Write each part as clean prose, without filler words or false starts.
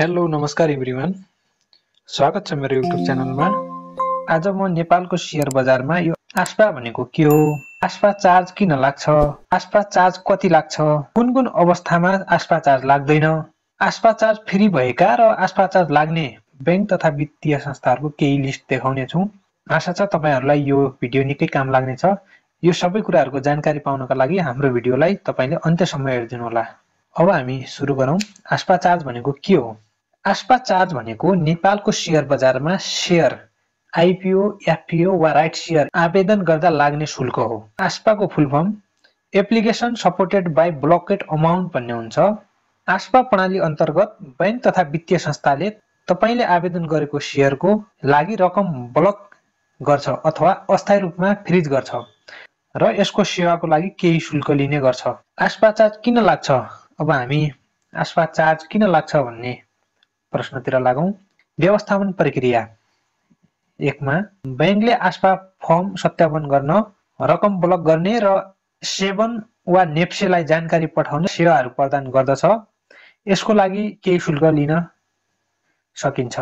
Hello नमस्कार everyone. स्वागत छ मेरो युट्युब च्यानलमा। आज म नेपालको शेयर बजारमा यो आस्पा भनेको के हो, आस्पा चार्ज किन लाग्छ, आस्पा चार्ज कति लाग्छ, कुन कुन अवस्थामा आस्पा चार्ज लाग्दैन, आस्पा चार्ज फ्री भएका र आस्पा चार्ज लाग्ने बैंक तथा वित्तीय संस्थाहरूको केही लिस्ट देखाउने छु। आशा छ तपाईहरुलाई यो भिडियो निकै काम लाग्नेछ। यो सबै कुराहरुको जानकारी पाउनका लागि हाम्रो भिडियोलाई तपाईले अन्त्यसम्म हेर्दिनु होला। अब हामी सुरु गरौँ। आस्पा चार्ज भनेको के हो? आस्पा चार्ज भनेको नेपालको शेयर बजारमा शेयर आईपीओ, एफपीओ वा राइट शेयर आवेदन गर्दा लाग्ने शुल्क हो। आस्पाको full form application supported by blocked amount भन्ने हुन्छ। आस्पा प्रणाली अन्तर्गत बैंक तथा वित्तीय संस्थाले तपाईले आवेदन गरेको शेयरको लागि रकम ब्लक गर्छ अथवा अस्थायी रूपमा फ्रिज गर्छ र यसको सेवाको लागि केही शुल्क लिने गर्छ। आस्पा चार्ज किन लाग्छ? अब हामी आस्पा चार्ज किन लाग्छ भन्ने प्रश्नतिर लागौं। व्यवस्थापन प्रक्रिया 1 मा बैंकले आस्पा फर्म सत्यापन गर्न, रकम ब्लक गर्ने र सेवन वा नेप्सेलाई जानकारी पठाउने सेवाहरू प्रदान गर्दछ। यसको लागि केही शुल्क लिन सकिन्छ।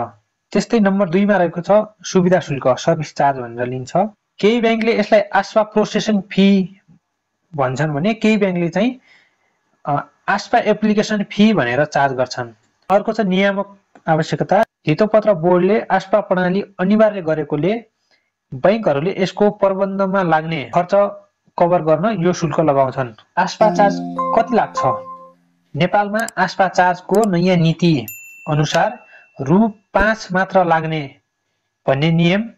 त्यस्तै नम्बर 2 मा रहेको छ सुविधा शुल्क, सर्भिस चार्ज भनेर लिन्छ। केही बैंकले यसलाई आस्पा प्रोसेसिङ फी भन्छन् भने केही बैंकले चाहिँ आस्पा एप्लिकेसन फी भनेर चार्ज गर्छन्। अर्को छ नियामक आवश्यकता। धितोपत्र बोर्डले आस्पा प्रणाली अनिवार्य गरेकोले बैंकहरूले यसको प्रबन्धनमा लाग्ने खर्च कभर गर्न यो शुल्क लगाउँछन्। आस्पा चार्ज कति लाग्छ? नेपालमा आस्पा चार्जको नयाँ नीति अनुसार रु 5 मात्र लाग्ने भन्ने नियम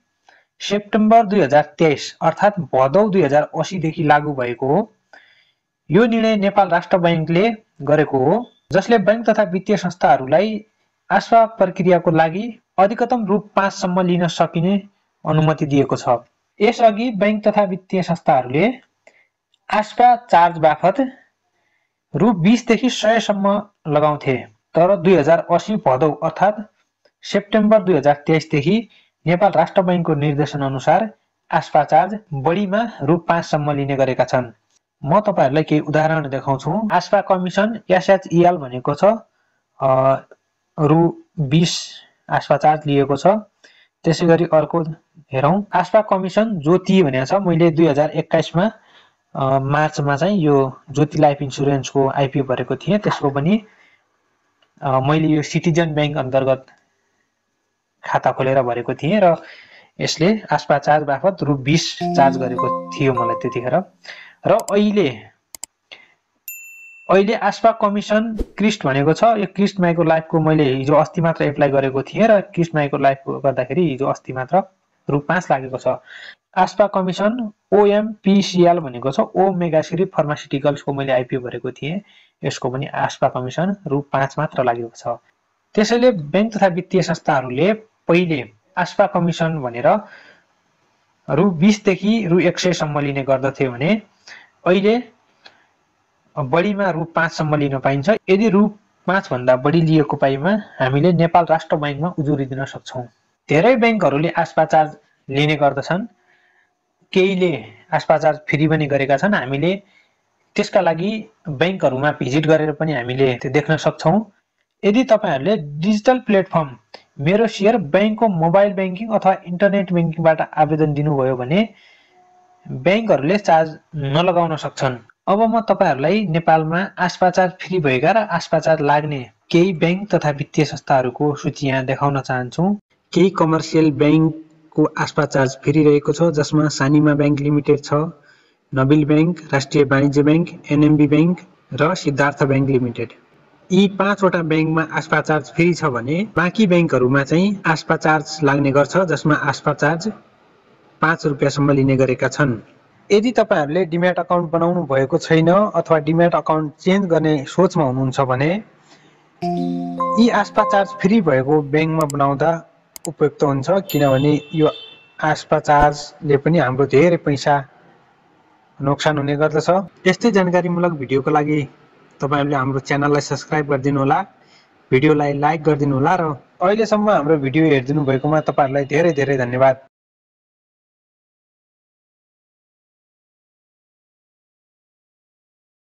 सेप्टेम्बर 2023 अर्थात् भदौ 2080 देखि लागू भएको हो। यो निर्णय नेपाल राष्ट्र बैंकले गरेको हो, जसले बैंक तथा वित्तीय संस्थाहरूलाई आस्पा प्रक्रियाको लागि अधिकतम रु 5 सम्म लिन सकिने अनुमति दिएको छ। यसअघि बैंक तथा वित्तीय संस्थाहरूले आस्पा चार्ज बापत रु 20 देखि 100 सम्म लगाउँथे, तर 2080 भदौ अर्थात् सेप्टेम्बर 2023 देखि नेपाल राष्ट्र बैंकको निर्देशन अनुसार आस्पा चार्ज बढीमा रु 5 सम्म लिने गरेका छन्। म तपाईहरुलाई केही उदाहरण देखाउँछु। आस्पा कमिसन एसएचईएल भनेको छ रु 20 आस्पा चार्ज लिएको छ। त्यसैगरी अर्को हेरौं, आस्पा कमिसन ज्योति भनेको छ। मैले 2021 मा मार्चमा चाहिँ यो ज्योति लाइफ इन्स्योरेन्सको आईपीओ भरेको थिएँ। त्यसको पनि मैले यो सिटिजन बैंक अन्तर्गत खाता खोलेर भरेको थिएँ र यसले आस्पा चार्ज बापत रु 20 चार्ज गरेको थियो मलाई त्यतिखेर। र अहिले आस्पा कमिसन क्रिस्ट भनेको छ। यो क्रिस्ट माइक्रो लाइफको मैले हिजो अस्ति मात्र एप्लाई गरेको थिएँ र क्रिस्ट माइक्रो लाइफको गर्दाखेरि हिजो अस्ति मात्र रु 5 लागेको छ। आस्पा कमिसन ओएमपीसीएल भनेको छ, ओ मेगासिरी फार्मास्युटिकल्सको मैले आईपीओ भरेको थिएँ। यसको पनि आस्पा कमिसन रु 5 मात्र लागेको छ। त्यसैले बैंक तथा वित्तीय संस्थाहरूले पहिले आस्पा कमिसन भनेर रु 20 देखि रु 100 सम्म लिने गर्दथे भने अहिले बढीमा रु 5 सम्म लिन पाइन्छ। यदि रु 5 भन्दा बढी लिएको पाइमा हामीले नेपाल राष्ट्र बैंकमा उजुरी दिन सक्छौं। धेरै बैंकहरूले आस्पा चार्ज लिने गर्दछन्, केहीले आस्पा चार्ज फ्री पनि गरेका छन्। हामीले त्यसका लागि बैंकहरुमा भिजिट गरेर पनि हामीले त्यो देख्न सक्छौं। यदि तपाईहरुले डिजिटल प्लेटफर्म मेरो शेयर बैंकको मोबाइल बैंकिङ अथवा इन्टरनेट बैंकिङबाट आवेदन दिनुभयो भने बैंकहरुले चार्ज नलगाउन सक्छन्। अब म तपाईहरुलाई नेपालमा आस्पा चार्ज फ्री भएका र आस्पा चार्ज लाग्ने केही बैंक तथा वित्तीय संस्थाहरूको सूची यहाँ देखाउन चाहन्छु। केही कमर्सियल बैंकको आस्पा चार्ज फ्री रहेको छ, जसमा सानिमा बैंक लिमिटेड छ, नबिल बैंक, राष्ट्रिय वाणिज्य बैंक, एनएमबी बैंक र सिद्धार्थ बैंक लिमिटेड। यी 5 वटा बैंकमा आस्पा चार्ज फ्री छ भने बाँकी बैंकहरुमा चाहिँ आस्पा चार्ज लाग्ने गर्छ, जसमा आस्पा चार्ज 5 रुपैयाँ सम्म लिने गरेका छन्। यदि तपाईहरुले डिम्याट अकाउन्ट बनाउनु भएको छैन अथवा डिम्याट अकाउन्ट चेन्ज गर्ने सोचमा हुनुहुन्छ भने यी आस्पा चार्ज फ्री भएको बैंकमा बनाउँदा उपयुक्त हुन्छ, किनभने यो आस्पा चार्जले पनि हाम्रो धेरै पैसा नोक्सान हुने गर्दछ। यस्तै जानकारीमूलक भिडियोको लागि तपाईहरुले हाम्रो च्यानललाई सब्स्क्राइब गरिदिनु होला, भिडियोलाई लाइक गरिदिनु होला र अहिलेसम्म हाम्रो भिडियो हेरिदिनु भएकोमा तपाईहरुलाई धेरै धेरै धन्यवाद।